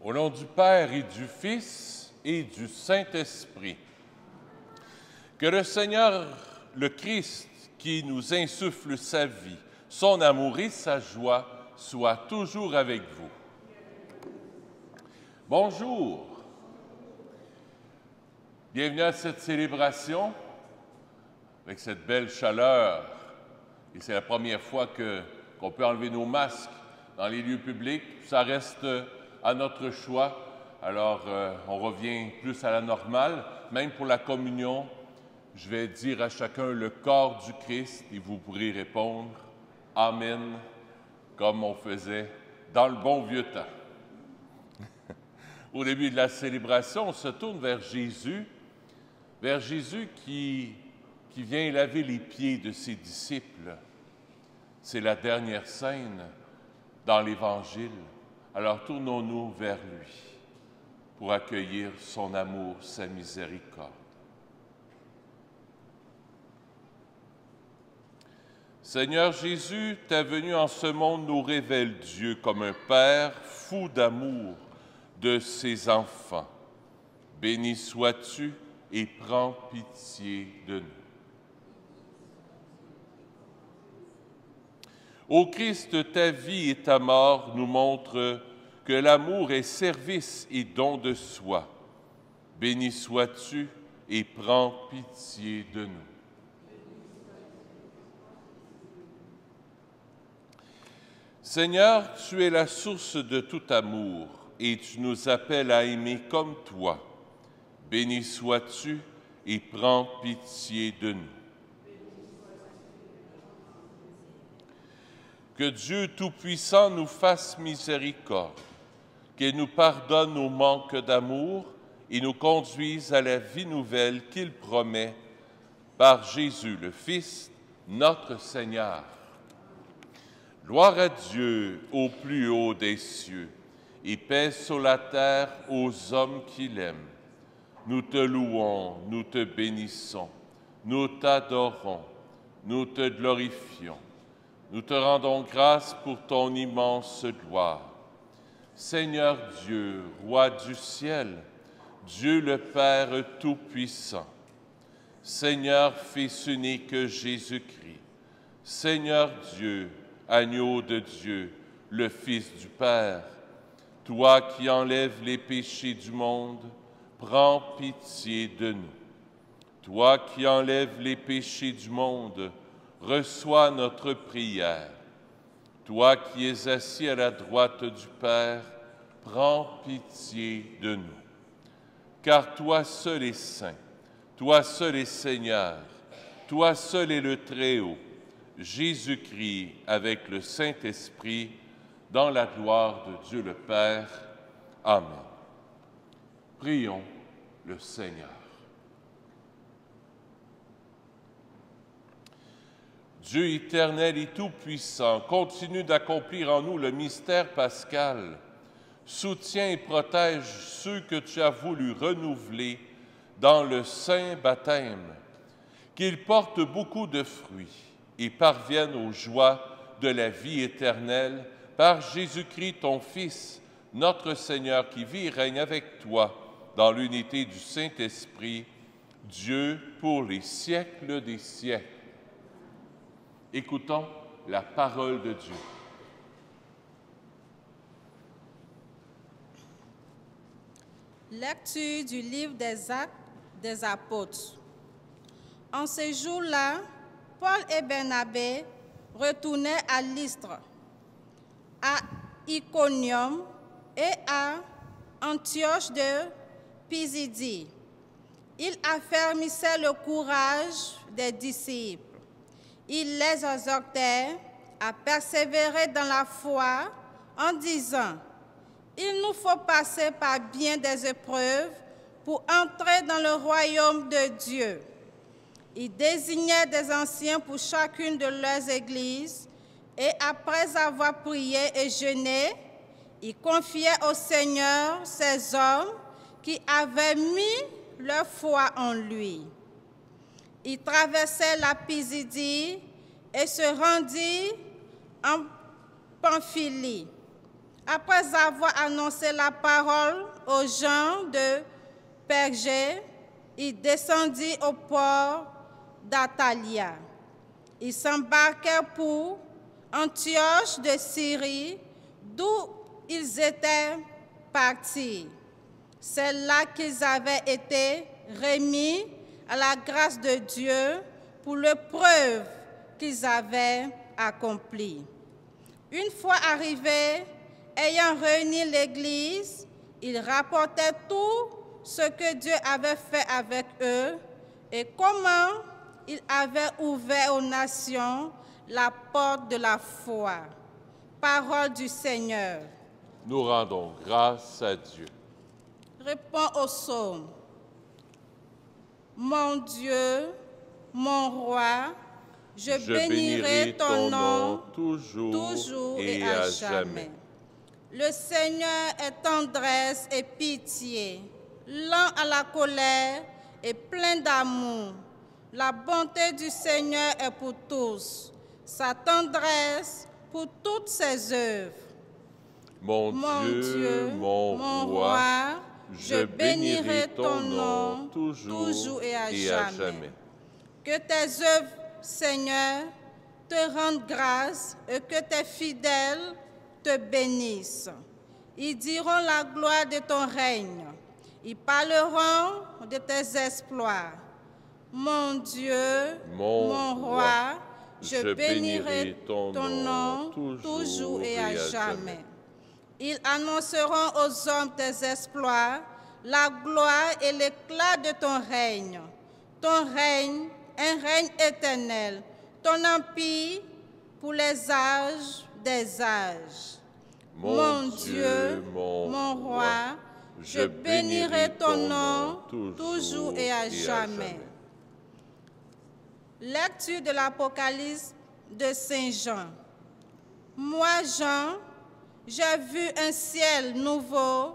Au nom du Père et du Fils et du Saint-Esprit. Que le Seigneur, le Christ, qui nous insuffle sa vie, son amour et sa joie, soient toujours avec vous. Bonjour. Bienvenue à cette célébration avec cette belle chaleur. Et c'est la première fois qu'on peut enlever nos masques dans les lieux publics. Ça reste à notre choix. Alors, on revient plus à la normale. Même pour la communion, je vais dire à chacun le corps du Christ et vous pourrez répondre « Amen » comme on faisait dans le bon vieux temps. Au début de la célébration, on se tourne vers Jésus qui vient laver les pieds de ses disciples. C'est la dernière scène dans l'Évangile. Alors tournons-nous vers lui pour accueillir son amour, sa miséricorde. Seigneur Jésus, ta venue en ce monde nous révèle Dieu comme un Père fou d'amour de ses enfants. Béni sois-tu et prends pitié de nous. Ô Christ, ta vie et ta mort nous montrent que l'amour est service et don de soi. Béni sois-tu et prends pitié de nous. Seigneur, tu es la source de tout amour et tu nous appelles à aimer comme toi. Béni sois-tu et prends pitié de nous. Que Dieu Tout-Puissant nous fasse miséricorde, qu'il nous pardonne nos manques d'amour et nous conduise à la vie nouvelle qu'il promet par Jésus, le Fils, notre Seigneur. Gloire à Dieu au plus haut des cieux et paix sur la terre aux hommes qui l'aiment. Nous te louons, nous te bénissons, nous t'adorons, nous te glorifions. Nous te rendons grâce pour ton immense gloire. Seigneur Dieu, Roi du ciel, Dieu le Père Tout-Puissant, Seigneur Fils unique Jésus-Christ, Seigneur Dieu, Agneau de Dieu, le Fils du Père, toi qui enlèves les péchés du monde, prends pitié de nous. Toi qui enlèves les péchés du monde, reçois notre prière. Toi qui es assis à la droite du Père, prends pitié de nous. Car toi seul es saint, toi seul es Seigneur, toi seul es le Très-Haut, Jésus-Christ avec le Saint-Esprit, dans la gloire de Dieu le Père. Amen. Prions le Seigneur. Dieu éternel et tout-puissant, continue d'accomplir en nous le mystère pascal. Soutiens et protège ceux que tu as voulu renouveler dans le saint baptême, qu'ils portent beaucoup de fruits et parviennent aux joies de la vie éternelle par Jésus-Christ, ton Fils, notre Seigneur, qui vit et règne avec toi dans l'unité du Saint-Esprit, Dieu pour les siècles des siècles. Écoutons la parole de Dieu. Lecture du livre des Actes des Apôtres. En ce jour-là, Paul et Barnabé retournaient à Lystre, à Iconium et à Antioche de Pisidie. Ils affermissaient le courage des disciples. Il les exhortait à persévérer dans la foi en disant « Il nous faut passer par bien des épreuves pour entrer dans le royaume de Dieu. » Il désignait des anciens pour chacune de leurs églises et après avoir prié et jeûné, il confiait au Seigneur ces hommes qui avaient mis leur foi en lui. Il traversait la Pisidie et se rendit en Pamphylie. Après avoir annoncé la parole aux gens de Pergé, il descendit au port d'Atalia. Ils s'embarquèrent pour Antioche de Syrie, d'où ils étaient partis. C'est là qu'ils avaient été remis à la grâce de Dieu pour l'épreuve qu'ils avaient accomplie. Une fois arrivés, ayant réuni l'Église, ils rapportaient tout ce que Dieu avait fait avec eux et comment il avait ouvert aux nations la porte de la foi. Parole du Seigneur. Nous rendons grâce à Dieu. Réponds au psaume. Mon Dieu, mon roi, je bénirai ton nom toujours et à jamais. Le Seigneur est tendresse et pitié, lent à la colère et plein d'amour. La bonté du Seigneur est pour tous, sa tendresse pour toutes ses œuvres. Mon Dieu, mon roi, je bénirai ton nom toujours et à jamais. Que tes œuvres, Seigneur, te rendent grâce et que tes fidèles te bénissent. Ils diront la gloire de ton règne. Ils parleront de tes exploits. Mon Dieu, mon roi, je bénirai ton nom toujours et à jamais. Ils annonceront aux hommes tes exploits, la gloire et l'éclat de ton règne. Ton règne, un règne éternel, ton empire pour les âges des âges. Mon Dieu, mon roi, je bénirai ton nom toujours et à jamais. Lecture de l'Apocalypse de Saint Jean. Moi, Jean, j'ai vu un ciel nouveau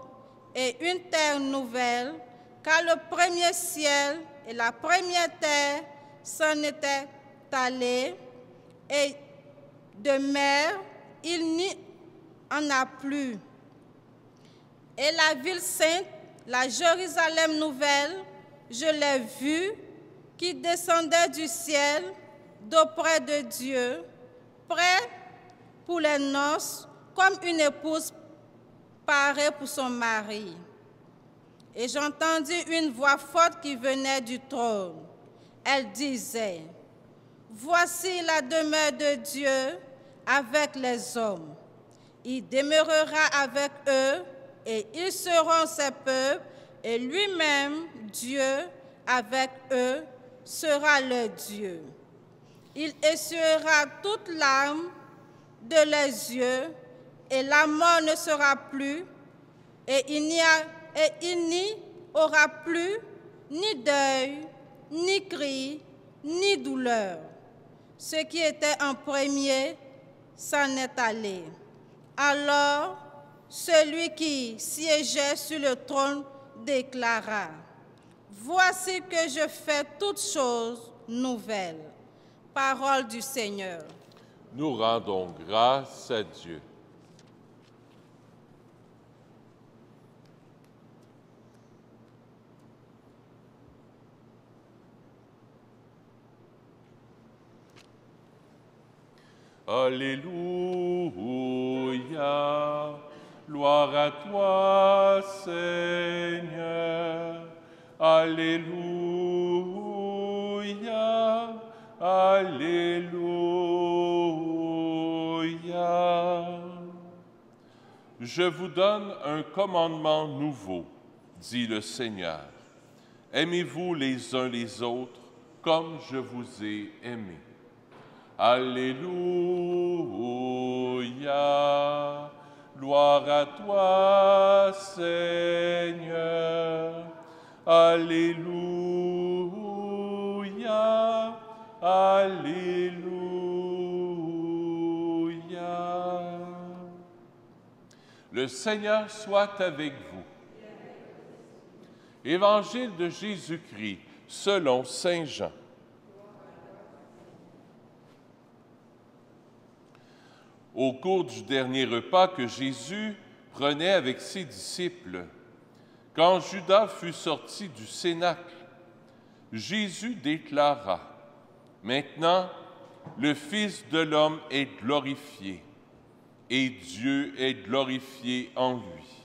et une terre nouvelle, car le premier ciel et la première terre s'en étaient allés, et de mer, il n'y en a plus. Et la ville sainte, la Jérusalem nouvelle, je l'ai vue, qui descendait du ciel d'auprès de Dieu, prête pour les noces, comme une épouse paraît pour son mari. Et j'entendis une voix forte qui venait du trône. Elle disait, « Voici la demeure de Dieu avec les hommes. Il demeurera avec eux, et ils seront ses peuples, et lui-même, Dieu, avec eux, sera leur Dieu. Il essuiera toute larme de leurs yeux, et la mort ne sera plus, et il n'y aura plus ni deuil, ni cri, ni douleur. Ce qui était en premier s'en est allé. Alors, celui qui siégeait sur le trône déclara, « Voici que je fais toutes choses nouvelles. » Parole du Seigneur. Nous rendons grâce à Dieu. Alléluia, gloire à toi, Seigneur. Alléluia, alléluia. Je vous donne un commandement nouveau, dit le Seigneur. Aimez-vous les uns les autres comme je vous ai aimés. Alléluia, gloire à toi, Seigneur. Alléluia, alléluia. Le Seigneur soit avec vous. Évangile de Jésus-Christ selon saint Jean. au cours du dernier repas que Jésus prenait avec ses disciples. Quand Judas fut sorti du cénacle, Jésus déclara, « Maintenant, le Fils de l'homme est glorifié, et Dieu est glorifié en lui.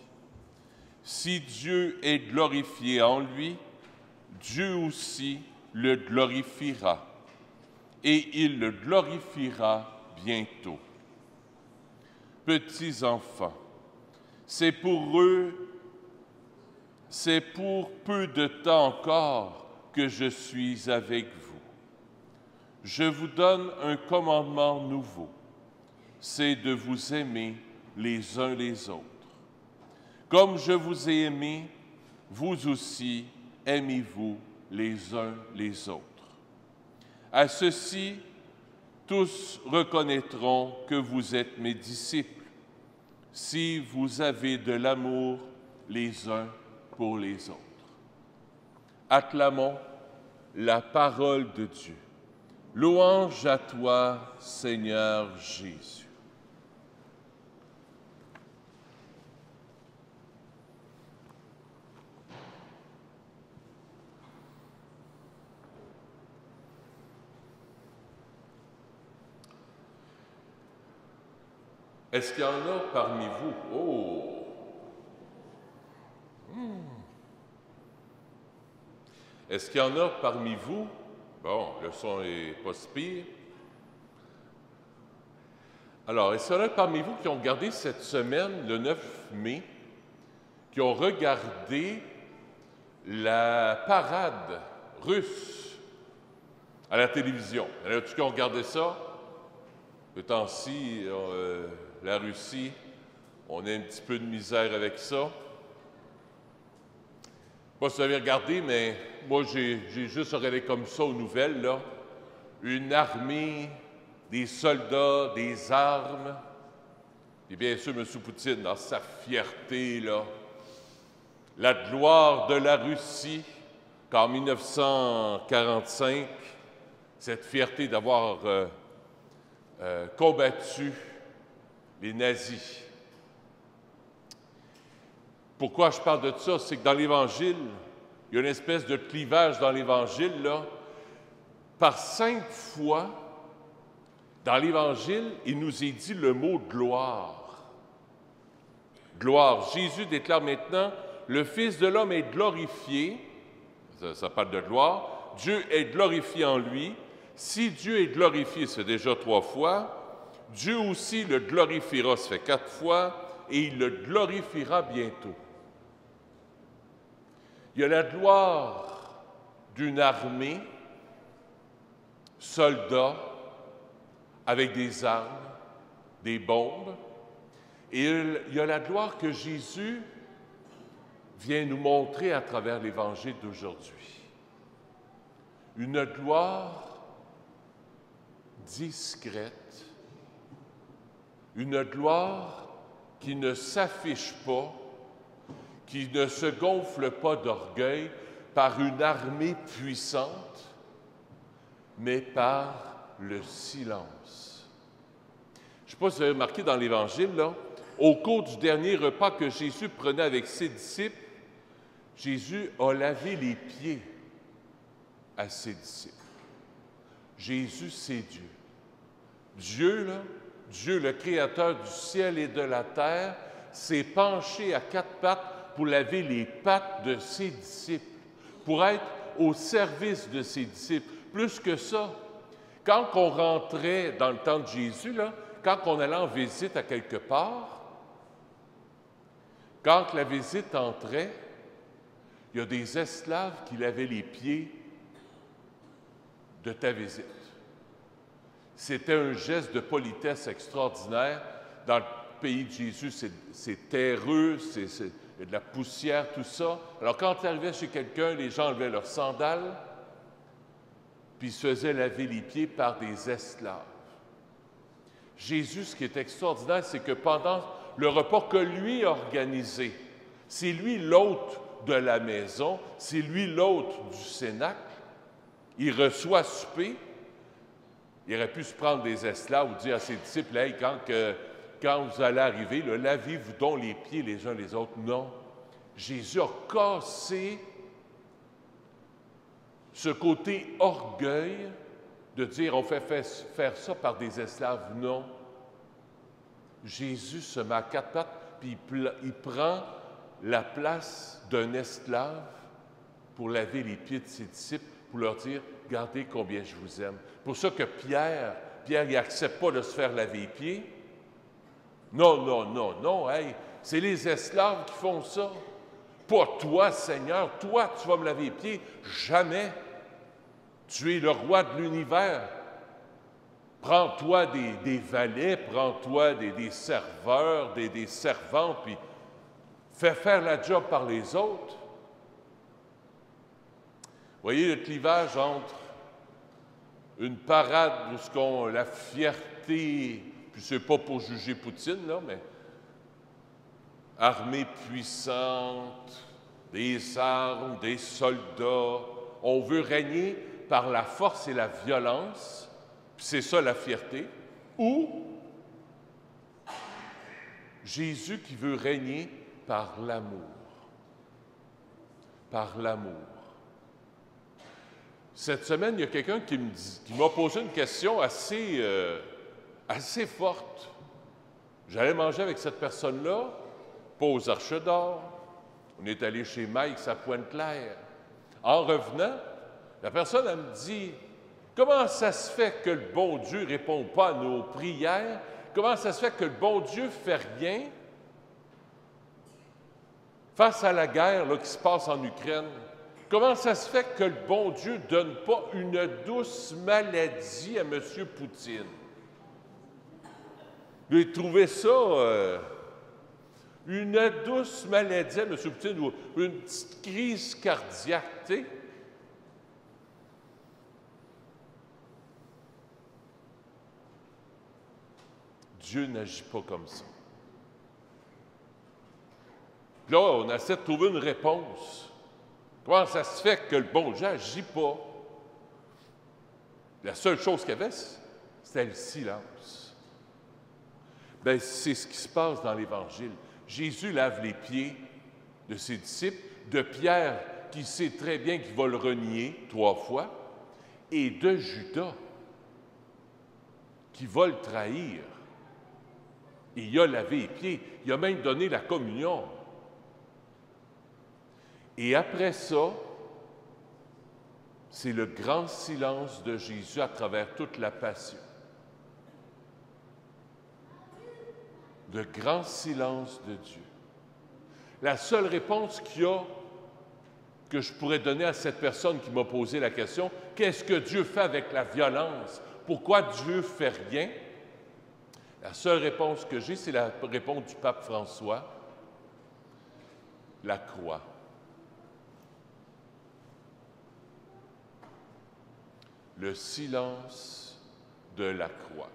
Si Dieu est glorifié en lui, Dieu aussi le glorifiera, et il le glorifiera bientôt. Petits enfants, c'est pour peu de temps encore que je suis avec vous. Je vous donne un commandement nouveau, c'est de vous aimer les uns les autres. Comme je vous ai aimé, vous aussi aimez-vous les uns les autres. À ceci, tous reconnaîtront que vous êtes mes disciples, si vous avez de l'amour les uns pour les autres. Acclamons la parole de Dieu. Louange à toi, Seigneur Jésus. Est-ce qu'il y en a parmi vous? Oh! Est-ce qu'il y en a parmi vous? Bon, le son est pas si pire. Alors, est-ce qu'il y en a parmi vous qui ont regardé cette semaine, le 9 mai, qui ont regardé la parade russe à la télévision? Il y en a-tu qui ont regardé ça? Le temps-ci, la Russie, on a un petit peu de misère avec ça. Pas si vous avez regardé, mais moi, j'ai juste regardé comme ça aux nouvelles, là. Une armée, des soldats, des armes. Et bien sûr, M. Poutine, dans sa fierté, là, la gloire de la Russie, qu'en 1945, cette fierté d'avoir combattu les nazis. Pourquoi je parle de ça? C'est que dans l'Évangile, il y a une espèce de clivage dans l'Évangile, là. Par 5 fois, dans l'Évangile, il nous est dit le mot « gloire ». Gloire. Jésus déclare maintenant, « Le Fils de l'homme est glorifié », ça parle de gloire, « Dieu est glorifié en lui ». Si Dieu est glorifié, c'est déjà 3 fois, Dieu aussi le glorifiera, ça fait 4 fois, et il le glorifiera bientôt. Il y a la gloire d'une armée, soldats, avec des armes, des bombes, et il y a la gloire que Jésus vient nous montrer à travers l'Évangile d'aujourd'hui. Une gloire discrète, une gloire qui ne s'affiche pas, qui ne se gonfle pas d'orgueil par une armée puissante, mais par le silence. Je ne sais pas si vous avez remarqué dans l'Évangile, là, au cours du dernier repas que Jésus prenait avec ses disciples, Jésus a lavé les pieds à ses disciples. Jésus, c'est Dieu. Dieu, là, Dieu, le Créateur du ciel et de la terre, s'est penché à 4 pattes pour laver les pattes de ses disciples, pour être au service de ses disciples. Plus que ça, quand on rentrait dans le temps de Jésus, là, quand on allait en visite à quelque part, quand la visite entrait, il y a des esclaves qui lavaient les pieds de ta visite. C'était un geste de politesse extraordinaire. Dans le pays de Jésus, c'est terreux, il y a de la poussière, tout ça. Alors, quand tu arrivais chez quelqu'un, les gens enlevaient leurs sandales, puis ils se faisaient laver les pieds par des esclaves. Jésus, ce qui est extraordinaire, c'est que pendant le repas que lui a organisé, c'est lui l'hôte de la maison, c'est lui l'hôte du cénacle, il reçoit souper, Il aurait pu se prendre des esclaves ou dire à ses disciples, « Hey, quand vous allez arriver, lavez-vous donc les pieds les uns les autres. » Non. Jésus a cassé ce côté orgueil de dire, on fait faire ça par des esclaves. Non. Jésus se met à quatre pattes, puis il prend la place d'un esclave pour laver les pieds de ses disciples, pour leur dire, « Regardez combien je vous aime. » Pour ça que Pierre, il n'accepte pas de se faire laver les pieds. Non, hey, c'est les esclaves qui font ça. Pas toi, Seigneur, toi, tu vas me laver les pieds. Jamais. Tu es le roi de l'univers. Prends-toi des valets, prends-toi des serveurs, des servantes, puis fais faire la job par les autres. Vous voyez le clivage entre une parade où la fierté, puis c'est pas pour juger Poutine, là, mais armée puissante, des armes, des soldats, on veut régner par la force et la violence, puis c'est ça la fierté, ou Jésus qui veut régner par l'amour. Par l'amour. Cette semaine, il y a quelqu'un qui m'a posé une question assez forte. J'allais manger avec cette personne-là, pas aux Arches d'Or. On est allé chez Mike à Pointe-Claire. En revenant, la personne, elle me dit, « Comment ça se fait que le bon Dieu ne répond pas à nos prières? Comment ça se fait que le bon Dieu ne fait rien face à la guerre là, qui se passe en Ukraine? Comment ça se fait que le bon Dieu ne donne pas une douce maladie à M. Poutine? » J'ai trouvé ça une douce maladie à M. Poutine ou une petite crise cardiaque, tu sais. Dieu n'agit pas comme ça. Puis là, on essaie de trouver une réponse. Comment ça se fait que le bon Dieu n'agit pas? La seule chose qu'il y avait, c'était le silence. Bien, c'est ce qui se passe dans l'Évangile. Jésus lave les pieds de ses disciples, de Pierre, qui sait très bien qu'il va le renier 3 fois, et de Judas, qui va le trahir. Et il a lavé les pieds, il a même donné la communion. Et après ça, c'est le grand silence de Jésus à travers toute la passion. Le grand silence de Dieu. La seule réponse qu'il y a, que je pourrais donner à cette personne qui m'a posé la question, qu'est-ce que Dieu fait avec la violence? Pourquoi Dieu ne fait rien? La seule réponse que j'ai, c'est la réponse du pape François, la croix. Le silence de la croix.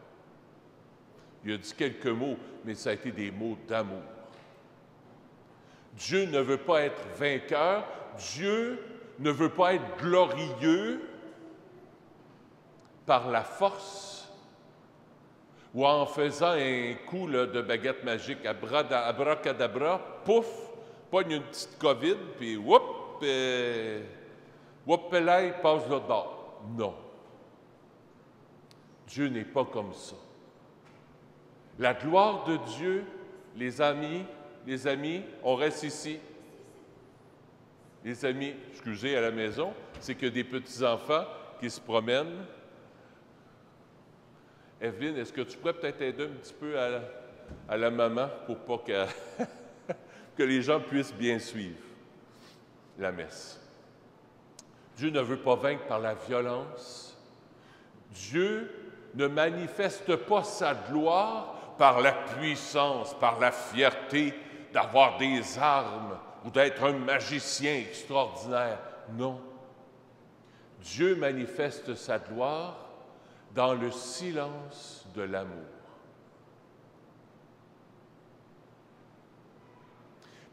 Il a dit quelques mots, mais ça a été des mots d'amour. Dieu ne veut pas être vainqueur, Dieu ne veut pas être glorieux par la force ou en faisant un coup là, de baguette magique, abracadabra, pouf, pogne une petite COVID, puis whoop, là, il passe l'autre bord. Non. Dieu n'est pas comme ça. La gloire de Dieu, les amis, on reste ici. Les amis, excusez, à la maison, c'est que des petits-enfants qui se promènent. Evelyne, est-ce que tu pourrais peut-être aider un petit peu à la maman pour pas que les gens puissent bien suivre la messe? Dieu ne veut pas vaincre par la violence. Dieu ne manifeste pas sa gloire par la puissance, par la fierté d'avoir des armes ou d'être un magicien extraordinaire. Non. Dieu manifeste sa gloire dans le silence de l'amour.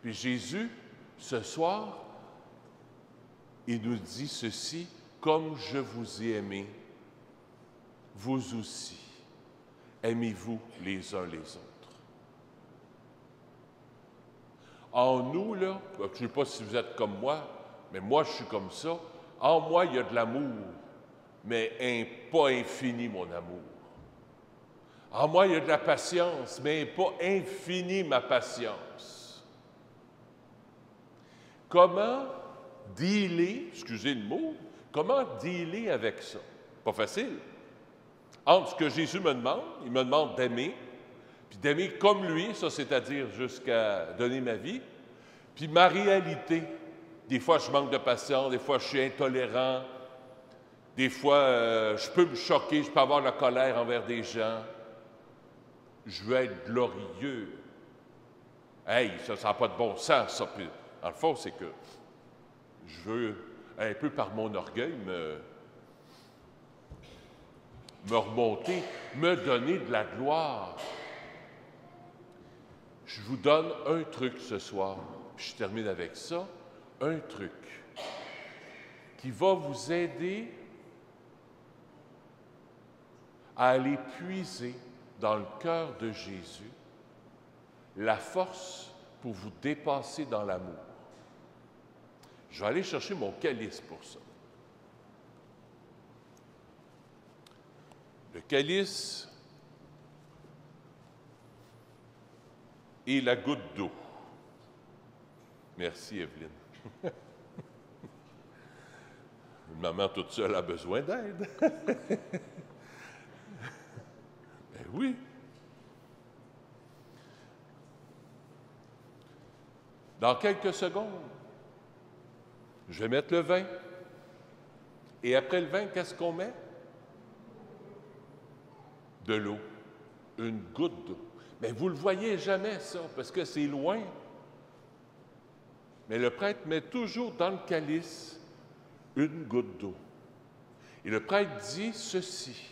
Puis Jésus, ce soir, il nous dit ceci, « Comme je vous ai aimé, vous aussi, aimez-vous les uns les autres. En nous, là, je ne sais pas si vous êtes comme moi, mais moi, je suis comme ça. En moi, il y a de l'amour, mais pas infini, mon amour. En moi, il y a de la patience, mais pas infinie, ma patience. Comment dealer, excusez le mot, comment dealer avec ça? Pas facile. Entre ce que Jésus me demande, il me demande d'aimer, puis d'aimer comme lui, ça c'est-à-dire jusqu'à donner ma vie, puis ma réalité. Des fois, je manque de patience, des fois, je suis intolérant, des fois, je peux me choquer, je peux avoir la colère envers des gens. Je veux être glorieux. Hey, ça n'a pas de bon sens, ça. Puis, dans le fond, c'est que je veux, un peu par mon orgueil, me remonter, me donner de la gloire. Je vous donne un truc ce soir, puis je termine avec ça, un truc qui va vous aider à aller puiser dans le cœur de Jésus la force pour vous dépasser dans l'amour. Je vais aller chercher mon calice pour ça. Le calice et la goutte d'eau. Merci, Evelyne. Une maman toute seule a besoin d'aide. Ben oui. Dans quelques secondes, je vais mettre le vin. Et après le vin, qu'est-ce qu'on met? De l'eau. Une goutte d'eau. Mais vous ne le voyez jamais, ça, parce que c'est loin. Mais le prêtre met toujours dans le calice une goutte d'eau. Et le prêtre dit ceci.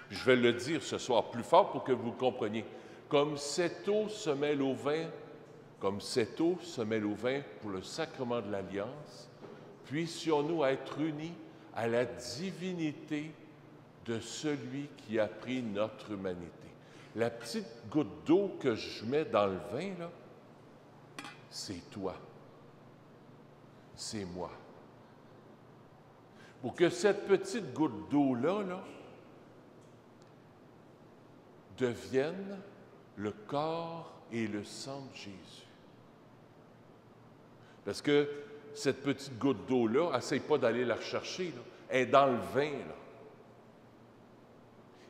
Je vais le dire ce soir plus fort pour que vous compreniez. Comme cette eau se mêle au vin, comme cette eau se mêle au vin pour le sacrement de l'Alliance, puissions-nous être unis à la divinité de celui qui a pris notre humanité. La petite goutte d'eau que je mets dans le vin, là, c'est toi. C'est moi. Pour que cette petite goutte d'eau-là, devienne le corps et le sang de Jésus. Parce que cette petite goutte d'eau-là, essaye pas d'aller la rechercher, là. Elle est dans le vin, là.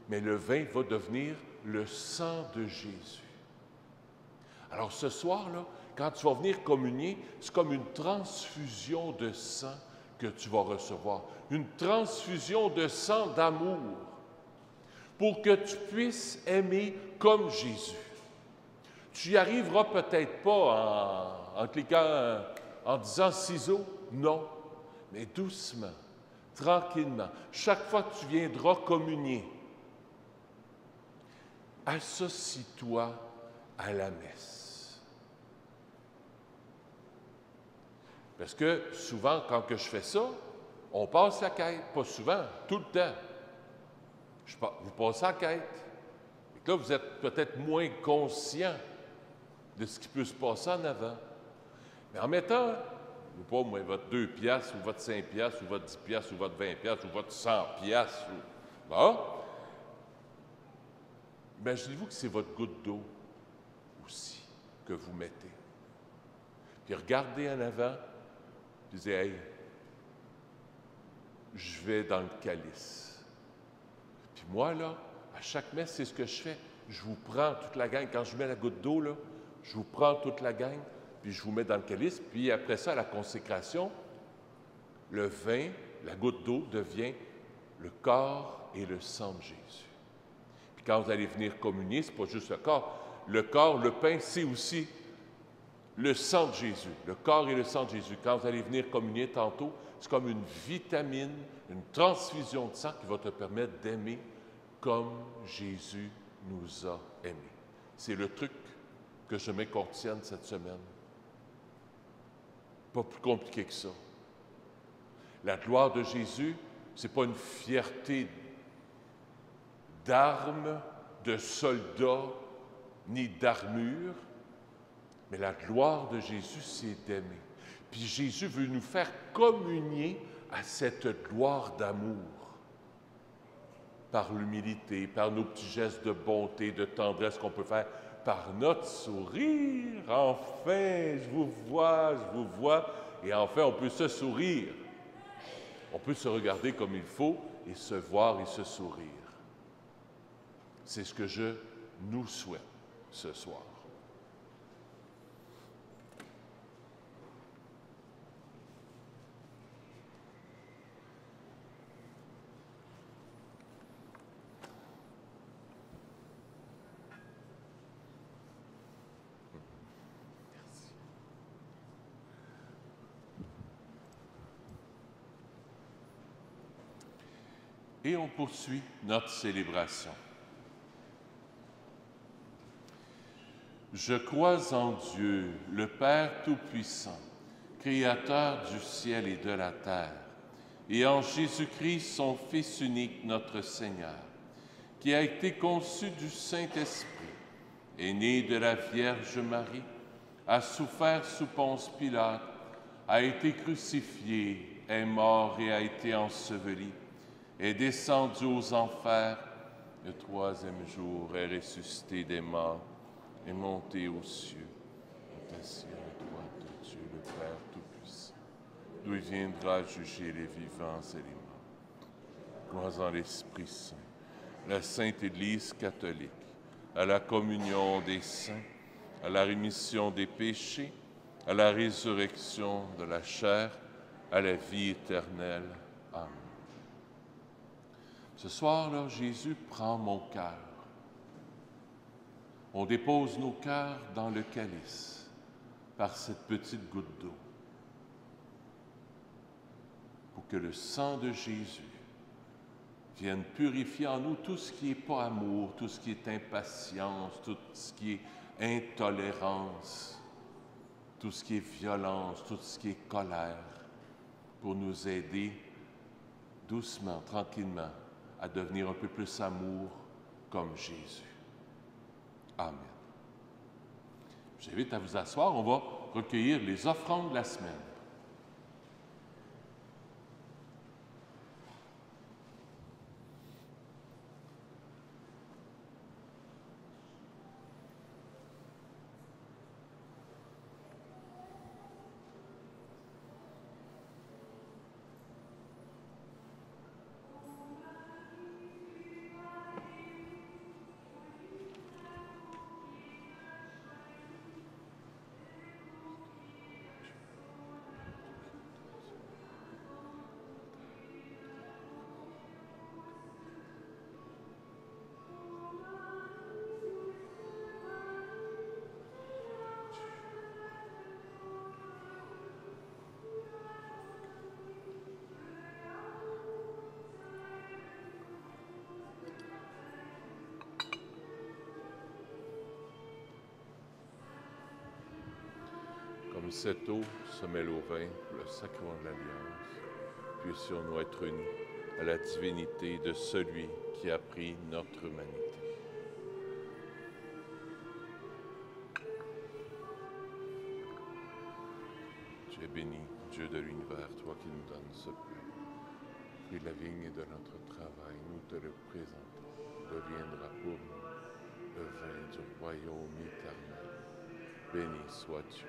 Mais le vin va devenir le sang de Jésus. Alors ce soir-là, quand tu vas venir communier, c'est comme une transfusion de sang que tu vas recevoir. Une transfusion de sang d'amour pour que tu puisses aimer comme Jésus. Tu n'y arriveras peut-être pas en cliquant, en disant ciseaux, non, mais doucement, tranquillement. Chaque fois que tu viendras communier, associe-toi à la messe. Parce que souvent, quand que je fais ça, on passe la quête. Pas souvent, tout le temps. Vous passez la quête. Et là, vous êtes peut-être moins conscient de ce qui peut se passer en avant. Mais en mettant, je ne sais pas, moi, votre 2 piastres, ou votre 5 piastres, ou votre 10 piastres, ou votre 20 piastres, ou votre 100 piastres, bon, imaginez-vous que c'est votre goutte d'eau aussi que vous mettez. Puis regardez en avant, puis dites, hey, je vais dans le calice. Puis moi, là, à chaque messe, c'est ce que je fais. Je vous prends toute la gang. Quand je mets la goutte d'eau, là, je vous prends toute la gang, puis je vous mets dans le calice. Puis après ça, à la consécration, le vin, la goutte d'eau devient le corps et le sang de Jésus. Puis quand vous allez venir communier, ce n'est pas juste le corps. Le corps, le pain, c'est aussi le sang de Jésus. Le corps et le sang de Jésus. Quand vous allez venir communier tantôt, c'est comme une vitamine, une transfusion de sang qui va te permettre d'aimer comme Jésus nous a aimés. C'est le truc que je mets qu'on tienne cette semaine. Pas plus compliqué que ça. La gloire de Jésus, ce n'est pas une fierté d'armes, de soldats, ni d'armure, mais la gloire de Jésus, c'est d'aimer. Puis Jésus veut nous faire communier à cette gloire d'amour par l'humilité, par nos petits gestes de bonté, de tendresse qu'on peut faire, par notre sourire. Enfin, je vous vois, et enfin, on peut se sourire. On peut se regarder comme il faut et se voir et se sourire. C'est ce que je nous souhaite ce soir. Et on poursuit notre célébration. Je crois en Dieu, le Père Tout-Puissant, Créateur du ciel et de la terre, et en Jésus-Christ, son Fils unique, notre Seigneur, qui a été conçu du Saint-Esprit, est né de la Vierge Marie, a souffert sous Ponce Pilate, a été crucifié, est mort et a été enseveli, est descendu aux enfers, le troisième jour est ressuscité des morts, est monté aux cieux, est assis à la droite de Dieu, le Père Tout-Puissant, d'où il viendra juger les vivants et les morts. Crois en l'Esprit Saint, la Sainte Église catholique, à la communion des saints, à la rémission des péchés, à la résurrection de la chair, à la vie éternelle. Amen. Ce soir-là, Jésus prend mon cœur. On dépose nos cœurs dans le calice par cette petite goutte d'eau pour que le sang de Jésus vienne purifier en nous tout ce qui n'est pas amour, tout ce qui est impatience, tout ce qui est intolérance, tout ce qui est violence, tout ce qui est colère, pour nous aider doucement, tranquillement, à devenir un peu plus amour comme Jésus. Amen. Je vous invite à vous asseoir. On va recueillir les offrandes de la semaine. Comme cette eau se mêle au vin pour le sacrement de l'Alliance, puissions-nous être unis à la divinité de celui qui a pris notre humanité. Tu es béni, Dieu de l'univers, toi qui nous donnes ce pain. Fruit de la vigne et de notre travail, nous te le présentons. Deviendra pour nous le vin du royaume éternel. Béni sois-tu.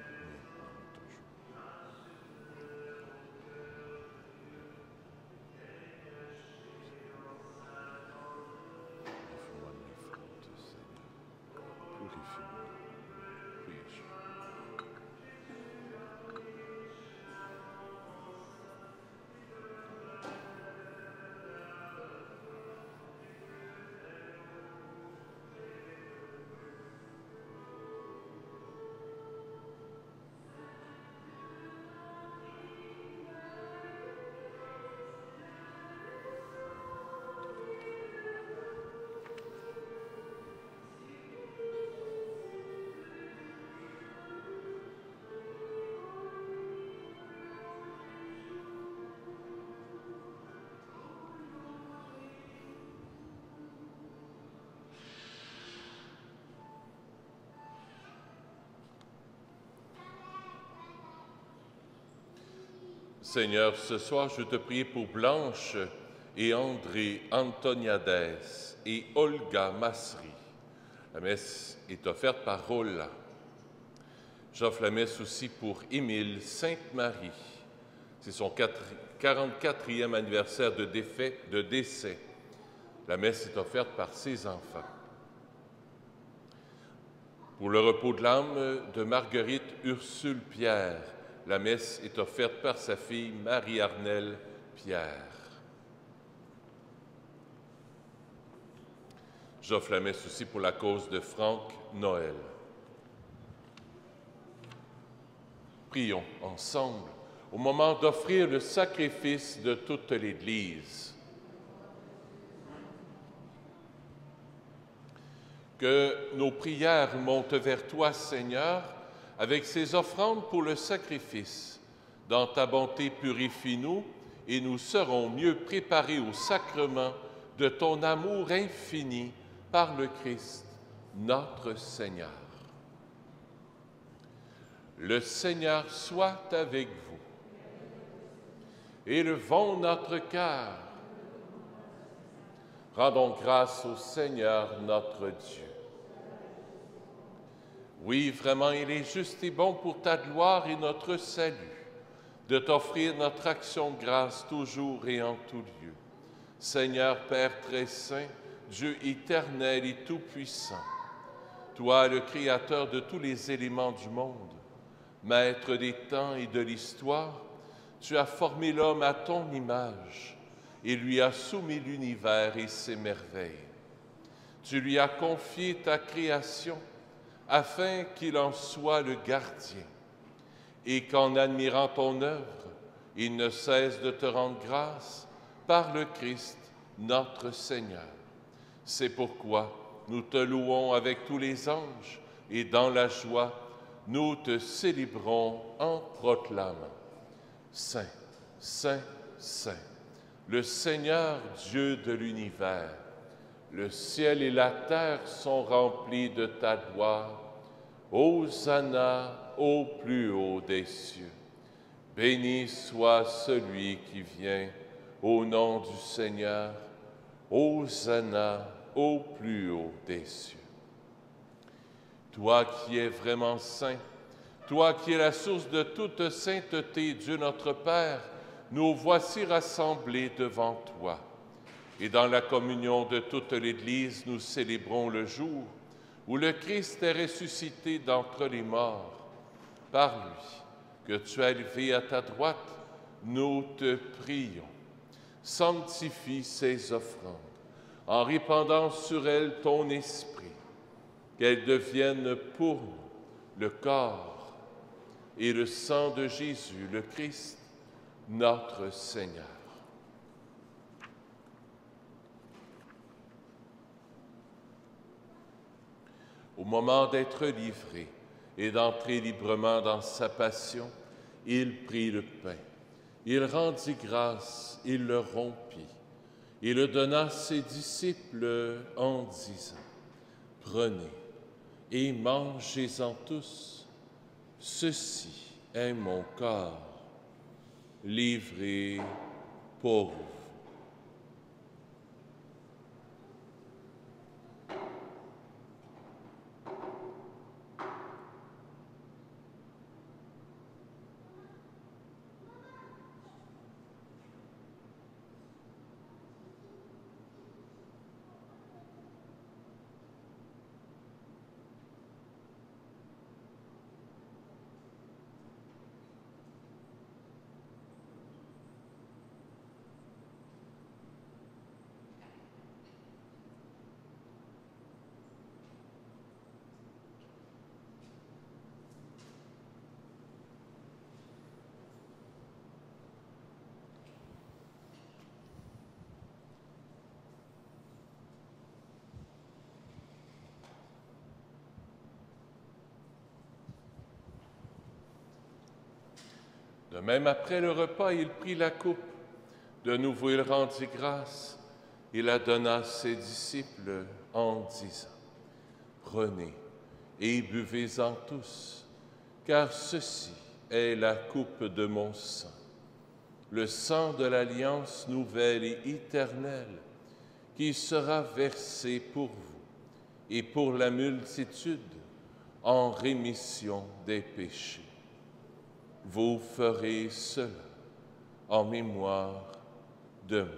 Seigneur, ce soir, je te prie pour Blanche et André Antoniades et Olga Masri. La messe est offerte par Rolla. J'offre la messe aussi pour Émile Sainte-Marie. C'est son 44e anniversaire de décès. La messe est offerte par ses enfants. Pour le repos de l'âme de Marguerite Ursule Pierre, la messe est offerte par sa fille Marie-Arnelle Pierre. J'offre la messe aussi pour la cause de Franck Noël. Prions ensemble au moment d'offrir le sacrifice de toute l'Église. Que nos prières montent vers toi, Seigneur, avec ces offrandes pour le sacrifice. Dans ta bonté, purifie-nous et nous serons mieux préparés au sacrement de ton amour infini par le Christ, notre Seigneur. Le Seigneur soit avec vous. Élevons notre cœur. Rendons grâce au Seigneur notre Dieu. Oui, vraiment, il est juste et bon pour ta gloire et notre salut de t'offrir notre action de grâce toujours et en tout lieu. Seigneur Père très saint, Dieu éternel et tout-puissant, toi, le Créateur de tous les éléments du monde, Maître des temps et de l'histoire, tu as formé l'homme à ton image et lui as soumis l'univers et ses merveilles. Tu lui as confié ta création afin qu'il en soit le gardien et qu'en admirant ton œuvre, il ne cesse de te rendre grâce par le Christ, notre Seigneur. C'est pourquoi nous te louons avec tous les anges et dans la joie, nous te célébrons en proclamant: Saint, Saint, Saint, le Seigneur Dieu de l'univers, le ciel et la terre sont remplis de ta gloire. Hosanna au plus haut des cieux. Béni soit celui qui vient au nom du Seigneur. Hosanna au plus haut des cieux. Toi qui es vraiment saint, toi qui es la source de toute sainteté, Dieu notre Père, nous voici rassemblés devant toi. Et dans la communion de toute l'Église, nous célébrons le jour où le Christ est ressuscité d'entre les morts. Par lui, que tu as élevé à ta droite, nous te prions. Sanctifie ces offrandes, en répandant sur elles ton esprit, qu'elles deviennent pour nous le corps et le sang de Jésus, le Christ, notre Seigneur. Au moment d'être livré et d'entrer librement dans sa passion, il prit le pain, il rendit grâce, il le rompit, et le donna à ses disciples en disant: Prenez et mangez-en tous, ceci est mon corps, livré pour vous. De même, après le repas, il prit la coupe. De nouveau, il rendit grâce. Il la donna à ses disciples en disant: Prenez et buvez-en tous, car ceci est la coupe de mon sang, le sang de l'alliance nouvelle et éternelle qui sera versé pour vous et pour la multitude en rémission des péchés. Vous ferez cela en mémoire de moi.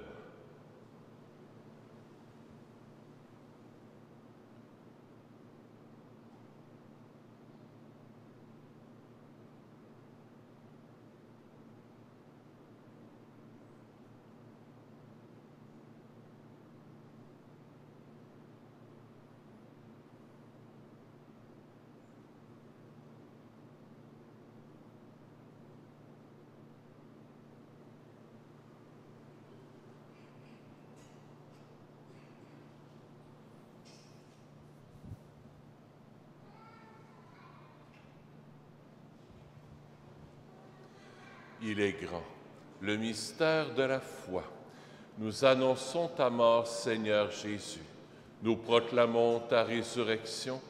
Il est grand, le mystère de la foi. Nous annonçons ta mort, Seigneur Jésus. Nous proclamons ta résurrection.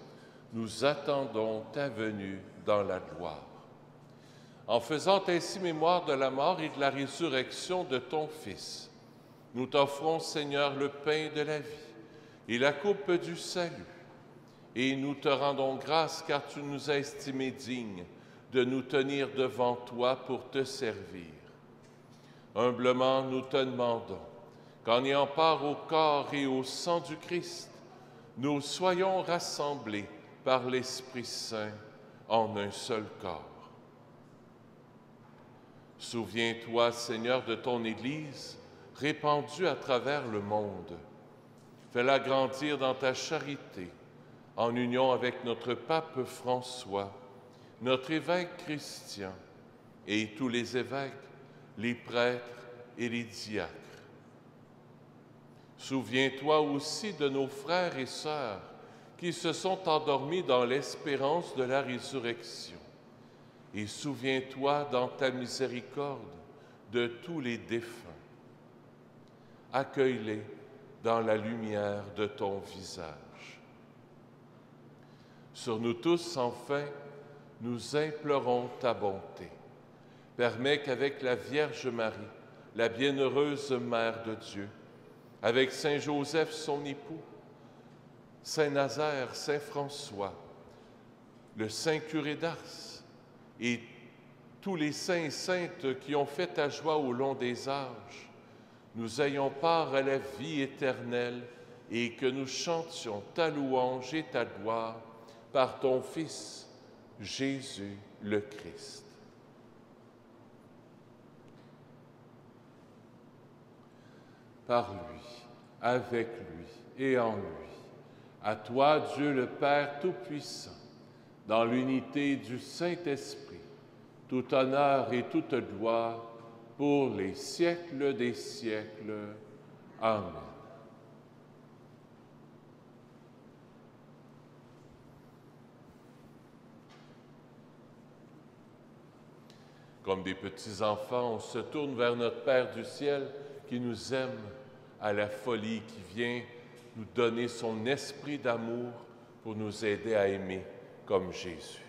Nous attendons ta venue dans la gloire. En faisant ainsi mémoire de la mort et de la résurrection de ton Fils, nous t'offrons, Seigneur, le pain de la vie et la coupe du salut. Et nous te rendons grâce car tu nous as estimés dignes de nous tenir devant toi pour te servir. Humblement, nous te demandons qu'en ayant part au corps et au sang du Christ, nous soyons rassemblés par l'Esprit Saint en un seul corps. Souviens-toi, Seigneur, de ton Église répandue à travers le monde. Fais-la grandir dans ta charité, en union avec notre pape François, notre évêque Christian et tous les évêques, les prêtres et les diacres. Souviens-toi aussi de nos frères et sœurs qui se sont endormis dans l'espérance de la résurrection. Et souviens-toi dans ta miséricorde de tous les défunts. Accueille-les dans la lumière de ton visage. Sur nous tous, enfin, nous implorons ta bonté. Permets qu'avec la Vierge Marie, la bienheureuse Mère de Dieu, avec Saint Joseph, son époux, Saint Nazaire, Saint François, le Saint curé d'Ars et tous les saints et saintes qui ont fait ta joie au long des âges, nous ayons part à la vie éternelle et que nous chantions ta louange et ta gloire par ton Fils, Jésus le Christ. Par lui, avec lui et en lui, à toi, Dieu le Père Tout-Puissant, dans l'unité du Saint-Esprit, tout honneur et toute gloire pour les siècles des siècles. Amen. Comme des petits enfants, on se tourne vers notre Père du ciel qui nous aime à la folie, qui vient nous donner son esprit d'amour pour nous aider à aimer comme Jésus.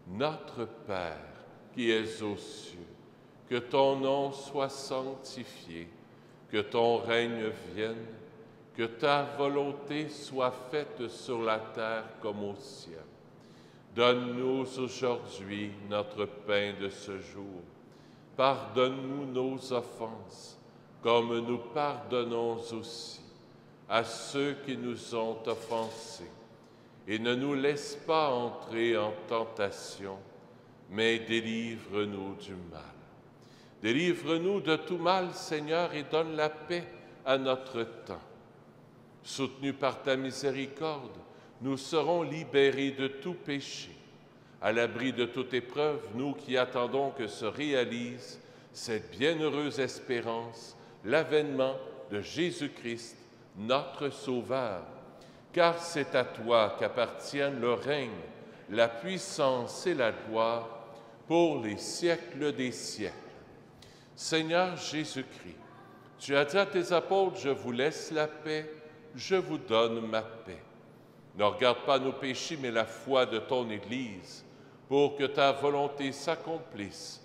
Notre Père qui es aux cieux, que ton nom soit sanctifié, que ton règne vienne, que ta volonté soit faite sur la terre comme au ciel. Donne-nous aujourd'hui notre pain de ce jour. Pardonne-nous nos offenses, comme nous pardonnons aussi à ceux qui nous ont offensés. Et ne nous laisse pas entrer en tentation, mais délivre-nous du mal. Délivre-nous de tout mal, Seigneur, et donne la paix à notre temps. Soutenus par ta miséricorde, nous serons libérés de tout péché. À l'abri de toute épreuve, nous qui attendons que se réalise cette bienheureuse espérance, l'avènement de Jésus-Christ, notre Sauveur. Car c'est à toi qu'appartiennent le règne, la puissance et la gloire pour les siècles des siècles. Seigneur Jésus-Christ, tu as dit à tes apôtres, je vous laisse la paix, je vous donne ma paix. Ne regarde pas nos péchés, mais la foi de ton Église, pour que ta volonté s'accomplisse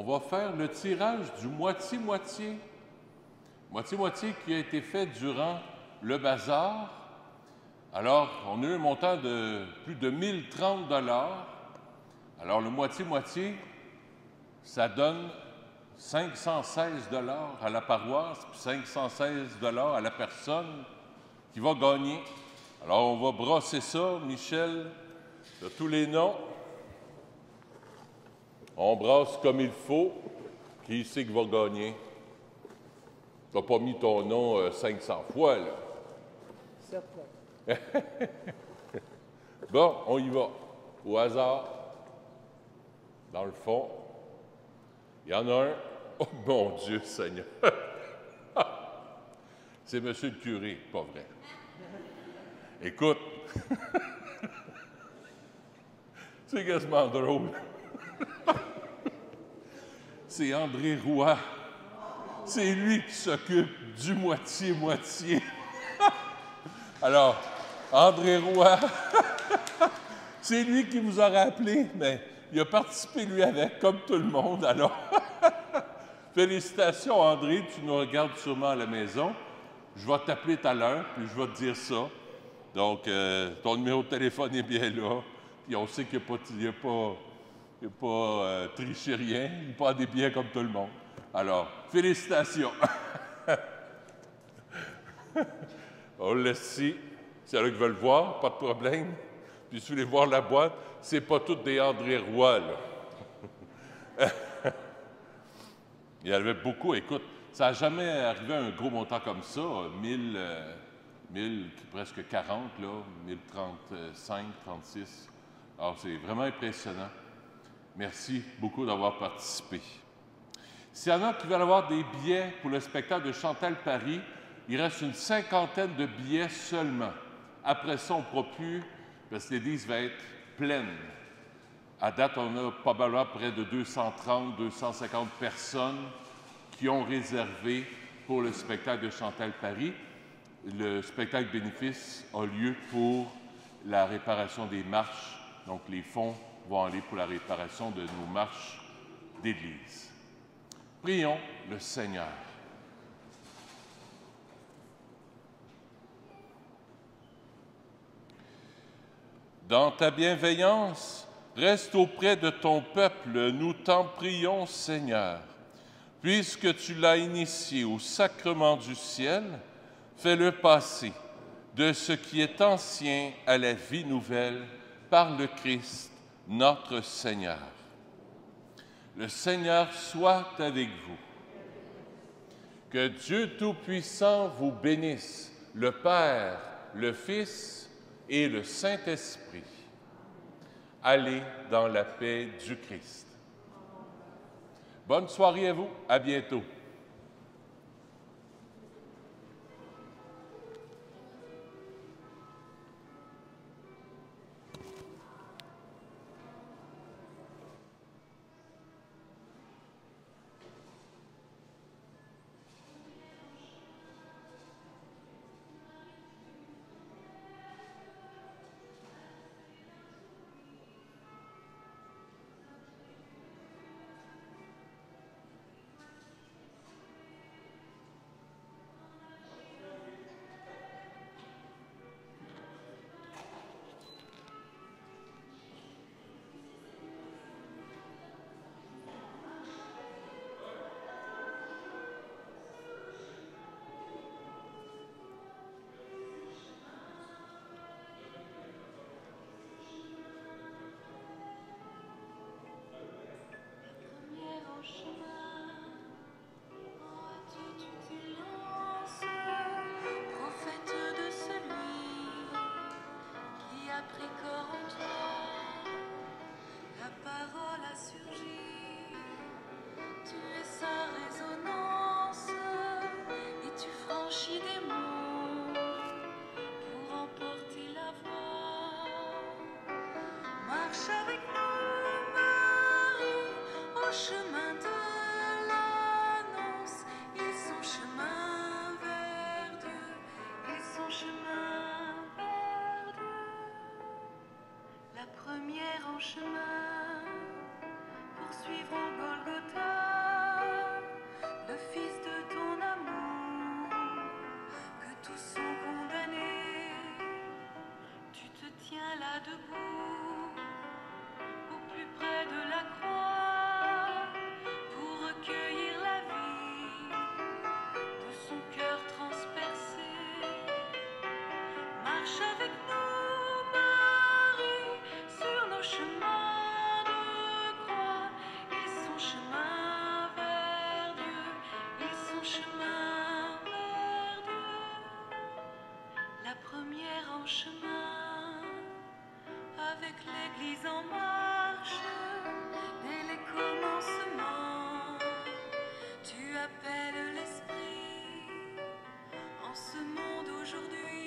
on va faire le tirage du moitié-moitié. Moitié-moitié qui a été fait durant le bazar. Alors, on a eu un montant de plus de 1030 $. Alors, le moitié-moitié, ça donne 516 $ à la paroisse, puis 516 $ à la personne qui va gagner. Alors, on va brosser ça, Michel, de tous les noms. On brasse comme il faut. Qui c'est qui va gagner? Tu n'as pas mis ton nom 500 fois, là. Certain. Bon, on y va. Au hasard. Dans le fond, il y en a un. Oh, mon Dieu Seigneur! C'est M. le curé, pas vrai. Écoute, c'est quasiment drôle. C'est André Roy. C'est lui qui s'occupe du moitié-moitié. Alors, André Roy, c'est lui qui vous aura appelé, mais il a participé, lui, avec, comme tout le monde. Alors, félicitations, André, tu nous regardes sûrement à la maison. Je vais t'appeler tout à l'heure, puis je vais te dire ça. Donc, ton numéro de téléphone est bien là. Puis on sait qu'il n'y a pas triché rien. Il prend des billets comme tout le monde. Alors, félicitations. On le laisse ici. S'il y en a qui veulent voir, pas de problème. Puis si vous voulez voir la boîte, c'est pas toutes des André Roy, là. Il y en avait beaucoup. Écoute, ça n'a jamais arrivé à un gros montant comme ça, 1000, presque 40, là, 1035, 36. Alors, c'est vraiment impressionnant. Merci beaucoup d'avoir participé. S'il y en a qui veulent avoir des billets pour le spectacle de Chantal Paris, il reste une 50aine de billets seulement. Après ça, on ne pourra plus, parce que l'église va être pleine. À date, on a probablement près de 230, 250 personnes qui ont réservé pour le spectacle de Chantal Paris. Le spectacle bénéfice a lieu pour la réparation des marches. Donc, les fonds vont aller pour la réparation de nos marches d'église. Prions le Seigneur. Dans ta bienveillance, reste auprès de ton peuple, nous t'en prions, Seigneur. Puisque tu l'as initié au sacrement du ciel, fais-le passer de ce qui est ancien à la vie nouvelle par le Christ, notre Seigneur. Le Seigneur soit avec vous. Que Dieu Tout-Puissant vous bénisse, le Père, le Fils et le Saint-Esprit. Allez dans la paix du Christ. Bonne soirée à vous. À bientôt. Première en chemin pour poursuivront Golgotha, le Fils de ton amour, que tous sont condamnés. Tu te tiens là debout, au plus près de la croix, pour recueillir la vie de son cœur transpercé. Marche avec nous, Marie, sur nos chemins de croix. Ils sont chemin vers Dieu, ils sont chemin vers Dieu. La première en chemin, avec l'Église en marche, dès les commencements, tu appelles l'Esprit en ce monde aujourd'hui.